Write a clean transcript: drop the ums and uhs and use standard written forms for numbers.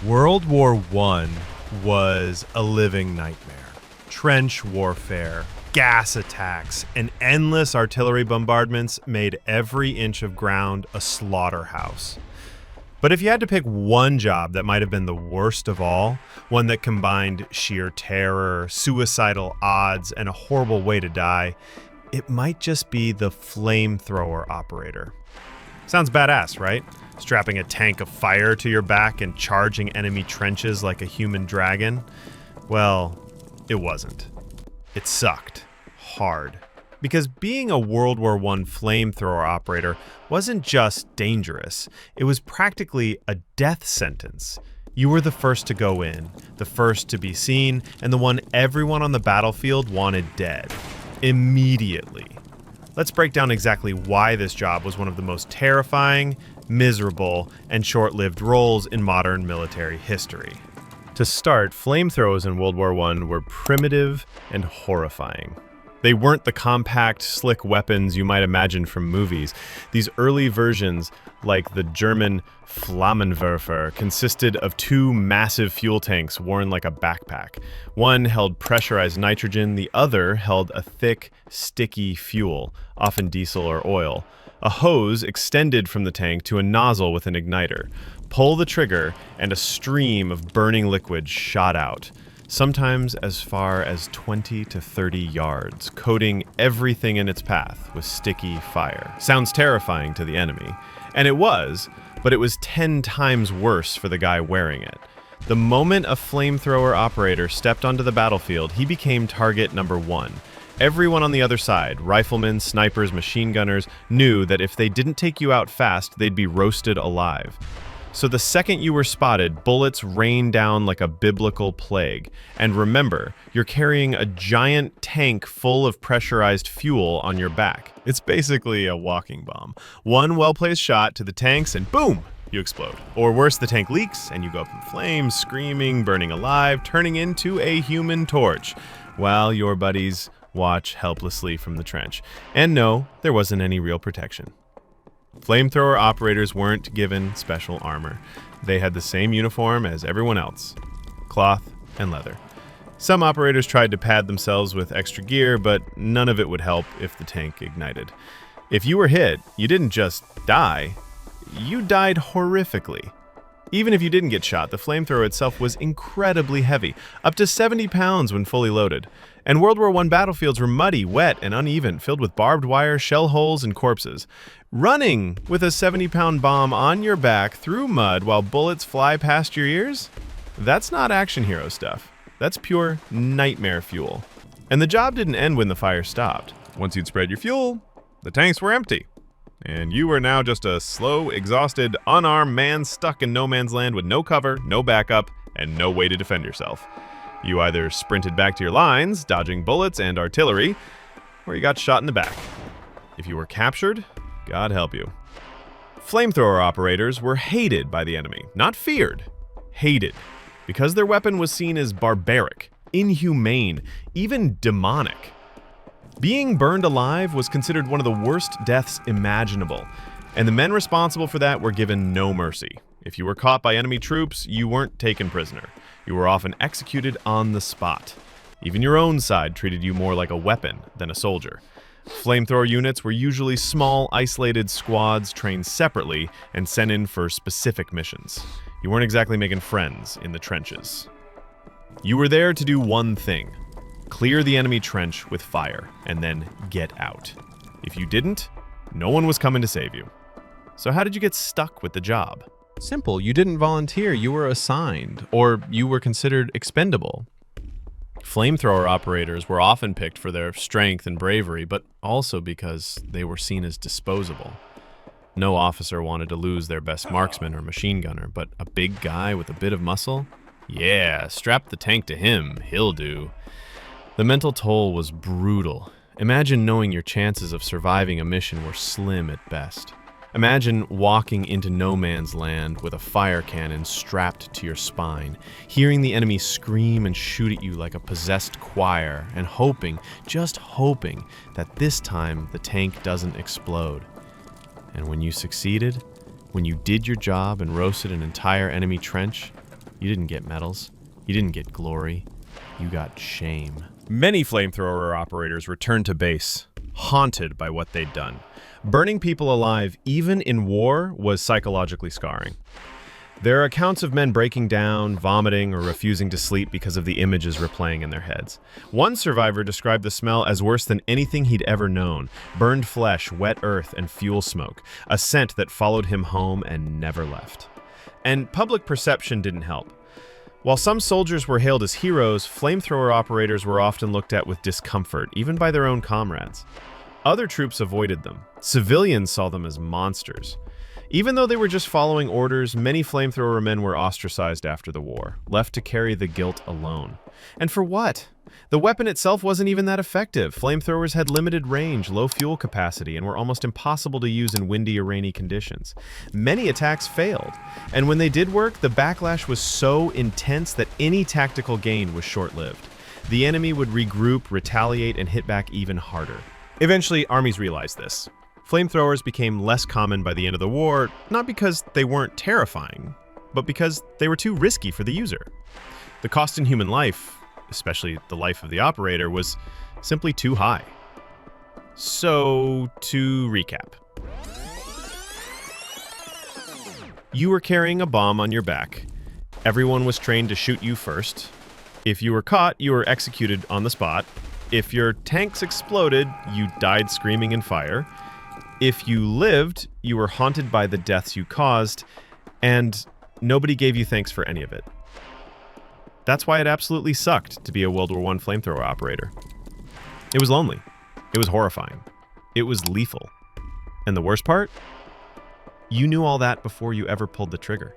World War I was a living nightmare. Trench warfare, gas attacks, and endless artillery bombardments made every inch of ground a slaughterhouse. But if you had to pick one job that might have been the worst of all, one that combined sheer terror, suicidal odds, and a horrible way to die, it might just be the flamethrower operator. Sounds badass, right? Strapping a tank of fire to your back and charging enemy trenches like a human dragon? Well, it wasn't. It sucked. Hard. Because being a World War I flamethrower operator wasn't just dangerous, it was practically a death sentence. You were the first to go in, the first to be seen, and the one everyone on the battlefield wanted dead. Immediately. Let's break down exactly why this job was one of the most terrifying, miserable, and short-lived roles in modern military history. To start, flamethrowers in World War I were primitive and horrifying. They weren't the compact, slick weapons you might imagine from movies. These early versions, like the German Flammenwerfer, consisted of two massive fuel tanks worn like a backpack. One held pressurized nitrogen, the other held a thick, sticky fuel, often diesel or oil. A hose extended from the tank to a nozzle with an igniter. Pull the trigger, and a stream of burning liquid shot out, sometimes as far as 20 to 30 yards, coating everything in its path with sticky fire. Sounds terrifying to the enemy. And it was, but it was 10 times worse for the guy wearing it. The moment a flamethrower operator stepped onto the battlefield, he became target number one. Everyone on the other side, riflemen, snipers, machine gunners, knew that if they didn't take you out fast, they'd be roasted alive. So the second you were spotted, bullets rained down like a biblical plague. And remember, you're carrying a giant tank full of pressurized fuel on your back. It's basically a walking bomb. One well-placed shot to the tanks and boom, you explode. Or worse, the tank leaks and you go up in flames, screaming, burning alive, turning into a human torch, while your buddies watch helplessly from the trench. And no, there wasn't any real protection. Flamethrower operators weren't given special armor. They had the same uniform as everyone else, cloth and leather. Some operators tried to pad themselves with extra gear, but none of it would help if the tank ignited. If you were hit, you didn't just die, you died horrifically. Even if you didn't get shot, the flamethrower itself was incredibly heavy, up to 70 pounds when fully loaded. And World War I battlefields were muddy, wet, and uneven, filled with barbed wire, shell holes, and corpses. Running with a 70-pound bomb on your back through mud while bullets fly past your ears? That's not action hero stuff. That's pure nightmare fuel. And the job didn't end when the fire stopped. Once you'd spread your fuel, the tanks were empty. And you were now just a slow, exhausted, unarmed man stuck in no man's land with no cover, no backup, and no way to defend yourself. You either sprinted back to your lines, dodging bullets and artillery, or you got shot in the back. If you were captured, God help you. Flamethrower operators were hated by the enemy, not feared, hated, because their weapon was seen as barbaric, inhumane, even demonic. Being burned alive was considered one of the worst deaths imaginable, and the men responsible for that were given no mercy. If you were caught by enemy troops, you weren't taken prisoner. You were often executed on the spot. Even your own side treated you more like a weapon than a soldier. Flamethrower units were usually small, isolated squads trained separately and sent in for specific missions. You weren't exactly making friends in the trenches. You were there to do one thing: clear the enemy trench with fire, and then get out. If you didn't, no one was coming to save you. So how did you get stuck with the job? Simple. You didn't volunteer. You were assigned, or you were considered expendable. Flamethrower operators were often picked for their strength and bravery, but also because they were seen as disposable. No officer wanted to lose their best marksman or machine gunner, but a big guy with a bit of muscle? Yeah, strap the tank to him. He'll do. The mental toll was brutal. Imagine knowing your chances of surviving a mission were slim at best. Imagine walking into no man's land with a fire cannon strapped to your spine, hearing the enemy scream and shoot at you like a possessed choir, and hoping, just hoping, that this time the tank doesn't explode. And when you succeeded, when you did your job and roasted an entire enemy trench, You didn't get medals. You didn't get glory. You got shame. Many flamethrower operators returned to base, haunted by what they'd done. Burning people alive, even in war, was psychologically scarring. There are accounts of men breaking down, vomiting, or refusing to sleep because of the images replaying in their heads. One survivor described the smell as worse than anything he'd ever known: burned flesh, wet earth, and fuel smoke, a scent that followed him home and never left. And public perception didn't help. While some soldiers were hailed as heroes, flamethrower operators were often looked at with discomfort, even by their own comrades. Other troops avoided them. Civilians saw them as monsters. Even though they were just following orders, many flamethrower men were ostracized after the war, left to carry the guilt alone. And for what? The weapon itself wasn't even that effective. Flamethrowers had limited range, low fuel capacity, and were almost impossible to use in windy or rainy conditions. Many attacks failed, and when they did work, the backlash was so intense that any tactical gain was short-lived. The enemy would regroup, retaliate, and hit back even harder. Eventually, armies realized this. Flamethrowers became less common by the end of the war, not because they weren't terrifying, but because they were too risky for the user. The cost in human life, especially the life of the operator, was simply too high. So, to recap. You were carrying a bomb on your back. Everyone was trained to shoot you first. If you were caught, you were executed on the spot. If your tanks exploded, you died screaming in fire. If you lived, you were haunted by the deaths you caused, and nobody gave you thanks for any of it. That's why it absolutely sucked to be a World War I flamethrower operator. It was lonely. It was horrifying. It was lethal. And the worst part? You knew all that before you ever pulled the trigger.